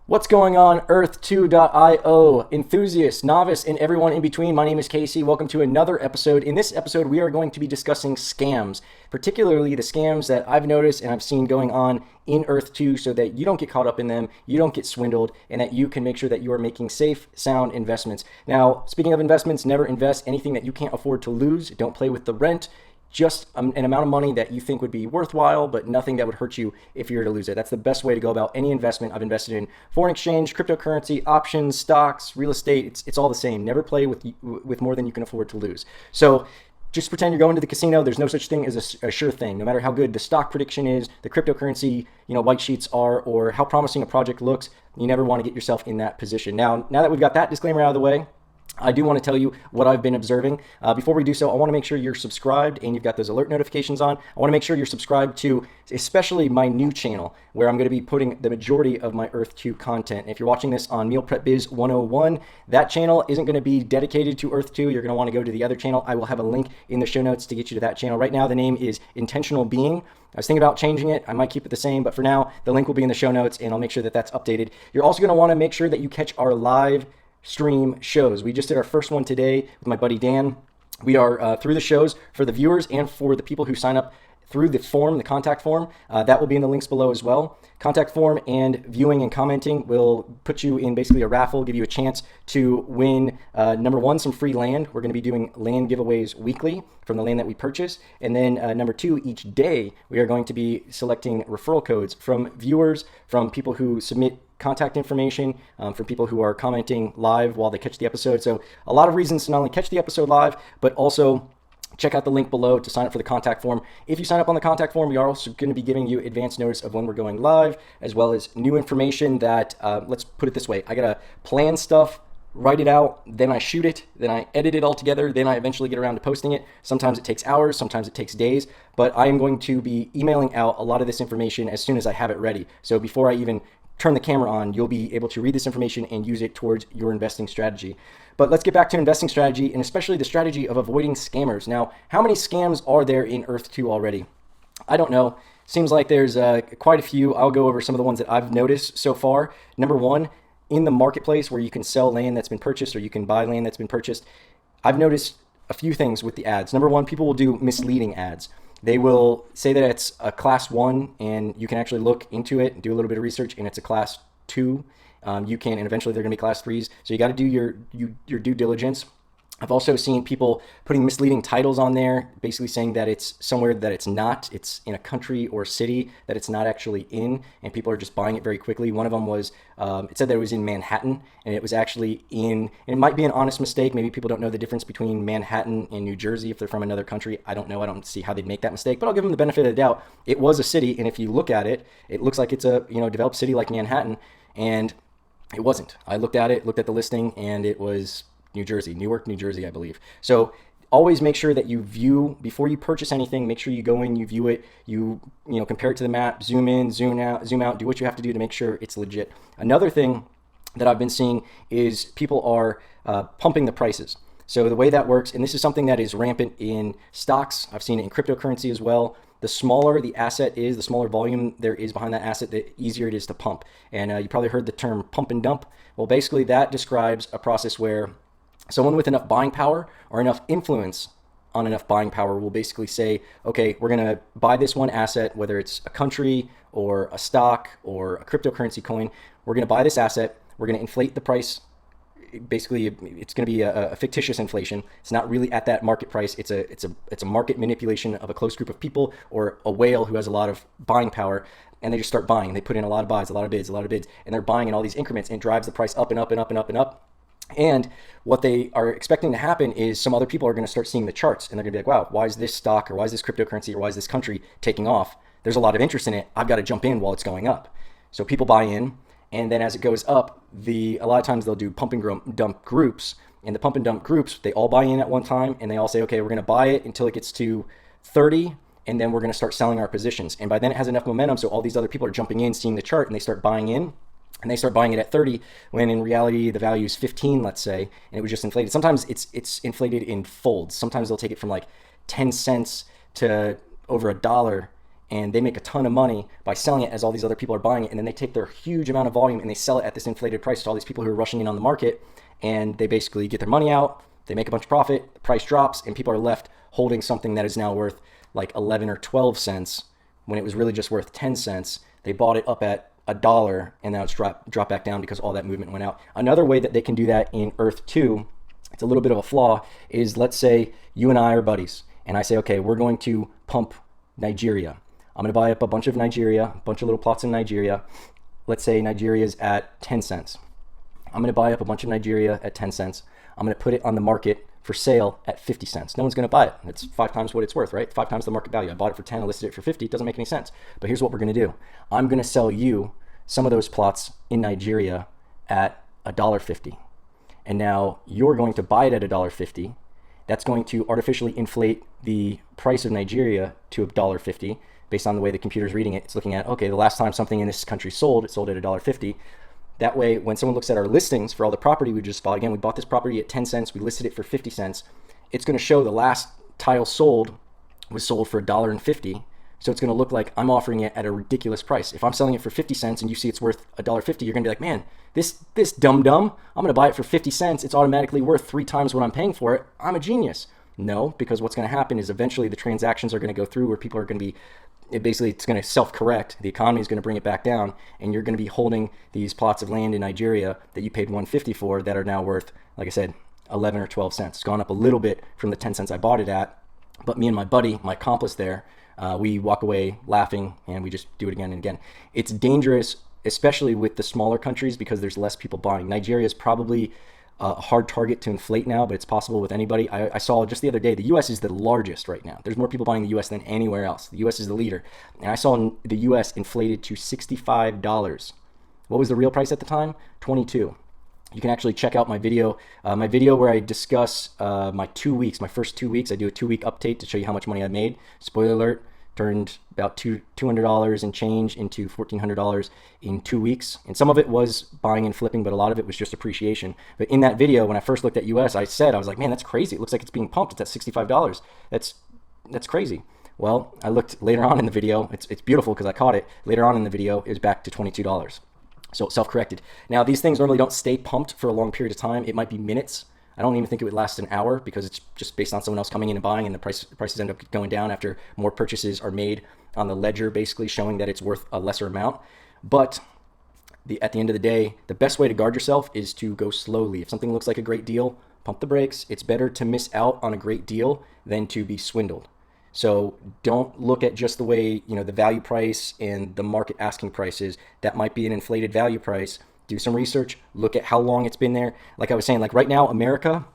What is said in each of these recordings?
What's going on, Earth2.io enthusiasts, novice, and everyone in between? My name is Casey. Welcome to another episode. In this episode, we are going to be discussing scams, particularly the scams that I've noticed and I've seen going on in Earth2 so that you don't get caught up in them, you don't get swindled, and that you can make sure that you are making safe, sound investments. Now, speaking of investments, never invest anything that you can't afford to lose. Don't play with the rent. Just an amount of money that you think would be worthwhile, but nothing that would hurt you if you were to lose it. That's the best way to go about any investment. I've invested in foreign exchange, cryptocurrency, options, stocks, real estate. It's all the same. Never play with more than you can afford to lose. So just pretend you're going to the casino. There's no such thing as a sure thing. No matter how good the stock prediction is, the cryptocurrency, white sheets are, or how promising a project looks, you never want to get yourself in that position. Now that we've got that disclaimer out of the way, I do want to tell you what I've been observing. Before we do so, I want to make sure you're subscribed and you've got those alert notifications on. I want to make sure you're subscribed to especially my new channel where I'm going to be putting the majority of my Earth2 content. And if you're watching this on Meal Prep Biz 101, that channel isn't going to be dedicated to Earth2. You're going to want to go to the other channel. I will have a link in the show notes to get you to that channel. Right now, the name is Intentional Being. I was thinking about changing it. I might keep it the same, but for now, the link will be in the show notes and I'll make sure that that's updated. You're also going to want to make sure that you catch our live stream shows. We just did our first one today with my buddy Dan. We are through the shows for the viewers and for the people who sign up through the form, the contact form. That will be in the links below as well. Contact form and viewing and commenting will put you in basically a raffle, give you a chance to win, number one, some free land. We're going to be doing land giveaways weekly from the land that we purchase. And then number two, each day, we are going to be selecting referral codes from viewers, from people who submit contact information, from people who are commenting live while they catch the episode. So a lot of reasons to not only catch the episode live, but also check out the link below to sign up for the contact form. If you sign up on the contact form, we are also going to be giving you advance notice of when we're going live, as well as new information that, let's put it this way, I got to plan stuff, write it out, then I shoot it, then I edit it all together, then I eventually get around to posting it. Sometimes it takes hours, sometimes it takes days, but I am going to be emailing out a lot of this information as soon as I have it ready. So before I even turn the camera on, you'll be able to read this information and use it towards your investing strategy. But let's get back to investing strategy, and especially the strategy of avoiding scammers. Now, how many scams are there in Earth2 already? I don't know. Seems like there's quite a few. I'll go over some of the ones that I've noticed so far. Number one, in the marketplace where you can sell land that's been purchased or you can buy land that's been purchased, I've noticed a few things with the ads. Number one, people will do misleading ads. They will say that it's a class 1 and you can actually look into it and do a little bit of research and it's a class 2. You can, and eventually they're going to be class 3s. So you got to do your due diligence. I've also seen people putting misleading titles on there, basically saying that it's somewhere that it's not. It's in a country or city that it's not actually in, and people are just buying it very quickly. One of them was, it said that it was in Manhattan, and it was actually and it might be an honest mistake. Maybe people don't know the difference between Manhattan and New Jersey if they're from another country. I don't know. I don't see how they'd make that mistake, but I'll give them the benefit of the doubt. It was a city, and if you look at it, it looks like it's a developed city like Manhattan, and it wasn't. I looked at it, looked at the listing, and it was New Jersey, Newark, New Jersey, I believe. So always make sure that you view, before you purchase anything, make sure you go in, you view it, you compare it to the map, zoom in, zoom out, do what you have to do to make sure it's legit. Another thing that I've been seeing is people are pumping the prices. So the way that works, and this is something that is rampant in stocks, I've seen it in cryptocurrency as well. The smaller the asset is, the smaller volume there is behind that asset, the easier it is to pump. And you probably heard the term pump and dump. Well, basically that describes a process where someone with enough buying power or enough influence on enough buying power will basically say, okay, we're going to buy this one asset, whether it's a country or a stock or a cryptocurrency coin. We're going to buy this asset. We're going to inflate the price. Basically, it's going to be a fictitious inflation. It's not really at that market price. It's a market manipulation of a close group of people or a whale who has a lot of buying power, and they just start buying. They put in a lot of buys, a lot of bids, and they're buying in all these increments, and it drives the price up and up and up and up and up. And what they are expecting to happen is some other people are going to start seeing the charts and they're going to be like, wow, why is this stock or why is this cryptocurrency or why is this country taking off? There's a lot of interest in it. I've got to jump in while it's going up. So people buy in, and then as it goes up, a lot of times they'll do pump and dump groups. And the pump and dump groups, they all buy in at one time and they all say, okay, we're going to buy it until it gets to 30 and then we're going to start selling our positions. And by then it has enough momentum, so all these other people are jumping in, seeing the chart, and they start buying in. And they start buying it at 30 when in reality the value is 15, let's say, and it was just inflated. Sometimes it's inflated in folds. Sometimes they'll take it from like 10 cents to over $1 and they make a ton of money by selling it as all these other people are buying it, and then they take their huge amount of volume and they sell it at this inflated price to all these people who are rushing in on the market, and they basically get their money out, they make a bunch of profit, the price drops, and people are left holding something that is now worth like 11 or 12 cents when it was really just worth 10 cents. They bought it up at $1, and now it's dropped back down because all that movement went out. Another way that they can do that in Earth 2, it's a little bit of a flaw, is let's say you and I are buddies, and I say, okay, we're going to pump Nigeria. I'm going to buy up a bunch of Nigeria, a bunch of little plots in Nigeria. Let's say Nigeria is at 10 cents. I'm going to buy up a bunch of Nigeria at 10 cents. I'm going to put it on the market for sale at 50 cents. No one's going to buy it. It's 5 times what it's worth, right? 5 times the market value. I bought it for 10, I listed it for 50. It doesn't make any sense. But here's what we're going to do. I'm going to sell you some of those plots in Nigeria at $1.50. And now you're going to buy it at $1.50. That's going to artificially inflate the price of Nigeria to $1.50 based on the way the computer's reading it. It's looking at, okay, the last time something in this country sold, it sold at $1.50. That way, when someone looks at our listings for all the property we just bought, again, we bought this property at 10 cents, we listed it for 50 cents. It's going to show the last tile sold was sold for $1.50. So it's going to look like I'm offering it at a ridiculous price. If I'm selling it for 50 cents and you see it's worth $1.50, you're going to be like, man, this dumb, I'm going to buy it for 50 cents. It's automatically worth 3 times what I'm paying for it. I'm a genius. No, because what's going to happen is eventually the transactions are going to go through where people are going to be, it's going to self-correct. The economy is going to bring it back down, and you're going to be holding these plots of land in Nigeria that you paid $1.50 for that are now worth, like I said, 11 or 12 cents. It's gone up a little bit from the 10 cents I bought it at, but me and my buddy, my accomplice there, we walk away laughing, and we just do it again and again. It's dangerous, especially with the smaller countries, because there's less people buying. Nigeria is probably a hard target to inflate now, but it's possible with anybody. I saw just the other day, the US is the largest right now. There's more people buying the US than anywhere else. The US is the leader. And I saw the US inflated to $65. What was the real price at the time? 22. You can actually check out my video where I discuss my 2 weeks, my first 2 weeks. I do a 2-week update to show you how much money I made. Spoiler alert, turned about $200 and change into $1,400 in 2 weeks. And some of it was buying and flipping, but a lot of it was just appreciation. But in that video, when I first looked at US, I was like, man, that's crazy. It looks like it's being pumped. It's at $65. That's crazy. Well, I looked later on in the video. It's beautiful because I caught it. Later on in the video, it was back to $22. So it self-corrected. Now, these things normally don't stay pumped for a long period of time. It might be minutes. I don't even think it would last an hour because it's just based on someone else coming in and buying, and the prices end up going down after more purchases are made on the ledger, basically showing that it's worth a lesser amount. But at the end of the day, the best way to guard yourself is to go slowly. If something looks like a great deal, pump the brakes. It's better to miss out on a great deal than to be swindled. So don't look at just the way, the value price and the market asking prices. That might be an inflated value price. Do some research, look at how long it's been there. Like I was saying, like right now, America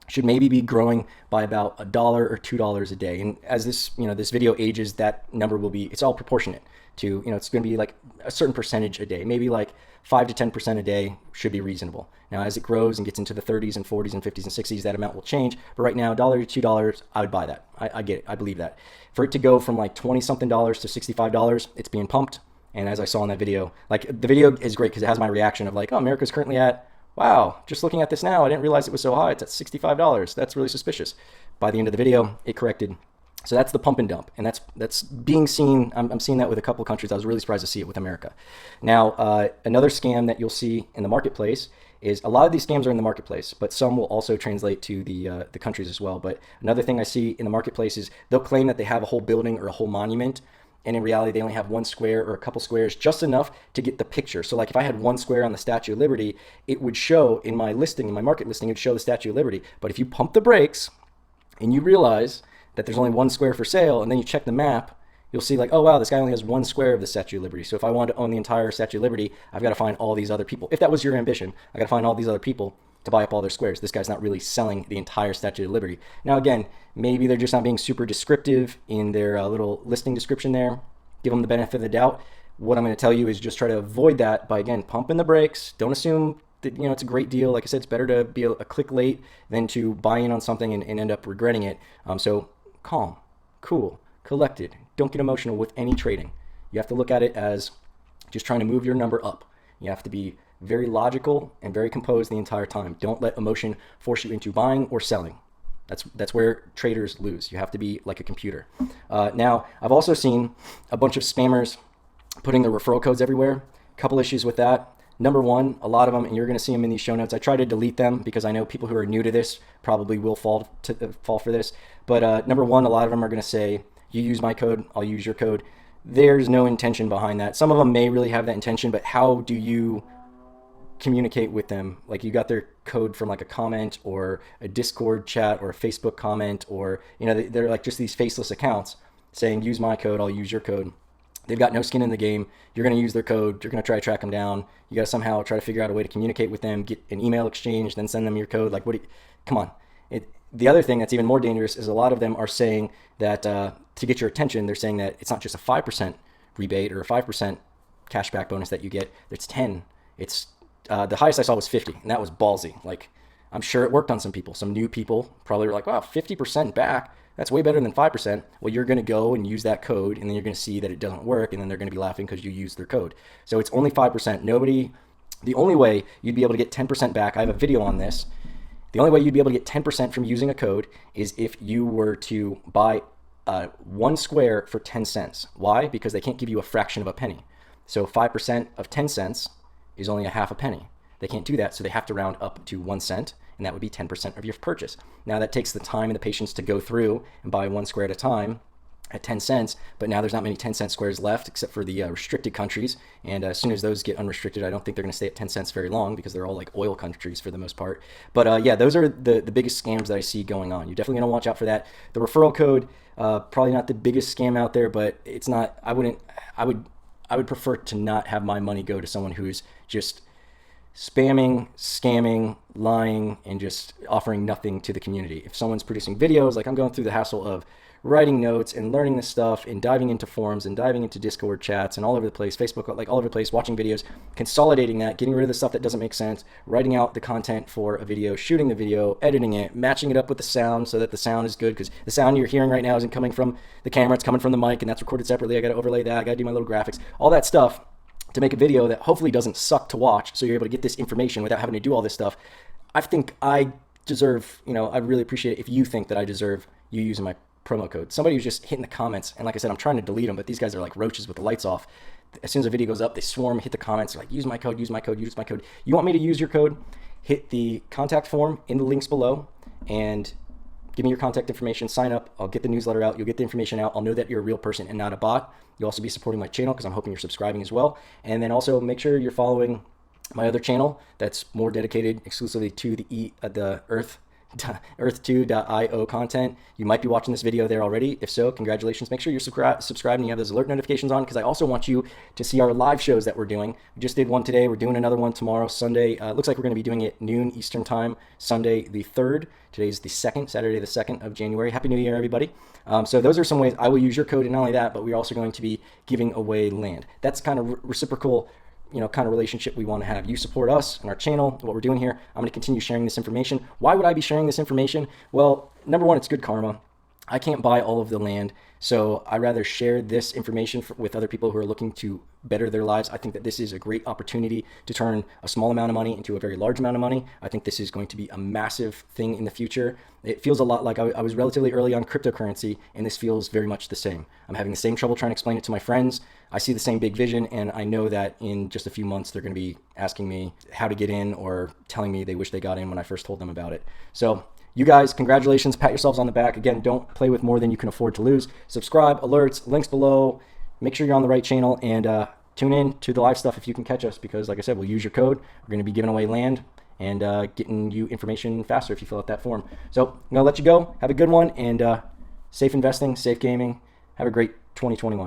should maybe be growing by about $1 or $2 a day. And as this video ages, that number will be, it's all proportionate to, it's going to be like a certain percentage a day, maybe like 5 to 10% a day should be reasonable. Now, as it grows and gets into the 30s and 40s and 50s and 60s, that amount will change. But right now, $1 to $2, I would buy that. I get it. I believe that. For it to go from like 20 something dollars to $65, it's being pumped. And as I saw in that video, like the video is great because it has my reaction of like, oh, America's currently at, wow, just looking at this now, I didn't realize it was so high. It's at $65. That's really suspicious. By the end of the video, it corrected. So that's the pump and dump. And that's being seen. I'm seeing that with a couple of countries. I was really surprised to see it with America. Now, another scam that you'll see in the marketplace is a lot of these scams are in the marketplace, but some will also translate to the countries as well. But another thing I see in the marketplace is they'll claim that they have a whole building or a whole monument, and in reality, they only have one square or a couple squares, just enough to get the picture. So like if I had one square on the Statue of Liberty, it would show in my listing, in my market listing, it would show the Statue of Liberty. But if you pump the brakes and you realize that there's only one square for sale, and then you check the map, you'll see like, oh wow, this guy only has one square of the Statue of Liberty. So if I wanted to own the entire Statue of Liberty, I've got to find all these other people. If that was your ambition, I got to find all these other people to buy up all their squares. This guy's not really selling the entire Statue of Liberty. Now again, maybe they're just not being super descriptive in their little listing description there. Give them the benefit of the doubt. What I'm going to tell you is just try to avoid that by, again, pumping the brakes. Don't assume that it's a great deal. Like I said, it's better to be a click late than to buy in on something and end up regretting it. So calm, cool, collected. Don't get emotional with any trading. You have to look at it as just trying to move your number up. You have to be very logical and very composed the entire time. Don't let emotion force you into buying or selling. That's where traders lose. You have to be like a computer. Now, I've also seen a bunch of spammers putting their referral codes everywhere. Couple issues with that. Number one, a lot of them, and you're going to see them in these show notes. I try to delete them because I know people who are new to this probably will fall for this. But number one, a lot of them are going to say, you use my code, I'll use your code. There's no intention behind that. Some of them may really have that intention, but how do you communicate with them? Like, you got their code from like a comment or a Discord chat or a Facebook comment, or, you know, they're like just these faceless accounts saying, use my code, I'll use your code. They've got no skin in the game. You're going to use their code. You're going to try to track them down. You got to somehow try to figure out a way to communicate with them, get an email exchange, then send them your code. Like, come on. The other thing that's even more dangerous is a lot of them are saying that to get your attention, they're saying that it's not just a 5% rebate or a 5% cashback bonus that you get. It's 10. It's the highest I saw was 50, and that was ballsy. Like, I'm sure it worked on some people. Some new people probably were like, wow, 50% back. That's way better than 5%. Well, you're going to go and use that code, and then you're going to see that it doesn't work, and then they're going to be laughing because you used their code. So it's only 5%. The only way you'd be able to get 10% back, I have a video on this. The only way you'd be able to get 10% from using a code is if you were to buy 1 square for 10 cents. Why? Because they can't give you a fraction of a penny. So 5% of 10 cents is only a half a penny. They can't do that, so they have to round up to 1 cent, and that would be 10% of your purchase. Now, that takes the time and the patience to go through and buy 1 square at a time at 10 cents, but now there's not many 10-cent squares left except for the restricted countries, and as soon as those get unrestricted, I don't think they're going to stay at 10 cents very long because they're all like oil countries for the most part. But yeah, those are the biggest scams that I see going on. You're definitely going to watch out for that. The referral code, probably not the biggest scam out there, but it's not, I would prefer to not have my money go to someone who's just spamming, scamming, lying, and just offering nothing to the community. If someone's producing videos, like I'm going through the hassle of writing notes and learning this stuff and diving into forums and diving into Discord chats and all over the place, Facebook, like all over the place, watching videos, consolidating that, getting rid of the stuff that doesn't make sense, writing out the content for a video, shooting the video, editing it, matching it up with the sound so that the sound is good, because the sound you're hearing right now isn't coming from the camera, it's coming from the mic, and that's recorded separately. I got to overlay that, I got to do my little graphics, all that stuff to make a video that hopefully doesn't suck to watch, so you're able to get this information without having to do all this stuff. I think I deserve, I really appreciate it if you think that I deserve you using my promo code. Somebody who's just hitting the comments, and like I said, I'm trying to delete them, but these guys are like roaches with the lights off. As soon as a video goes up, they swarm, hit the comments, they're like, use my code, use my code, use my code. You want me to use your code? Hit the contact form in the links below and give me your contact information, sign up, I'll get the newsletter out, you'll get the information out, I'll know that you're a real person and not a bot. You'll also be supporting my channel because I'm hoping you're subscribing as well. And then also make sure you're following my other channel that's more dedicated exclusively to the Earth2.io content. You might be watching this video there already. If so, congratulations. Make sure you're subscribed and you have those alert notifications on, because I also want you to see our live shows that we're doing. We just did one today. We're doing another one tomorrow, Sunday. Looks like we're going to be doing it noon Eastern time, Sunday the 3rd. Today's the 2nd, Saturday the 2nd of January. Happy New Year, everybody. So those are some ways I will use your code, and not only that, but we're also going to be giving away land. That's kind of reciprocal, kind of relationship we want to have. You support us and our channel, what we're doing here. I'm going to continue sharing this information. Why would I be sharing this information? Well, number one, it's good karma. I can't buy all of the land, so I rather share this information with other people who are looking to better their lives. I think that this is a great opportunity to turn a small amount of money into a very large amount of money. I think this is going to be a massive thing in the future. It feels a lot like I was relatively early on cryptocurrency, and this feels very much the same. I'm having the same trouble trying to explain it to my friends. I see the same big vision, and I know that in just a few months they're going to be asking me how to get in or telling me they wish they got in when I first told them about it. So you guys, congratulations, pat yourselves on the back. Again, don't play with more than you can afford to lose. Subscribe, alerts, links below. Make sure you're on the right channel, and tune in to the live stuff if you can catch us, because like I said, we'll use your code. We're going to be giving away land and getting you information faster if you fill out that form. So I'm going to let you go. Have a good one, and safe investing, safe gaming. Have a great 2021.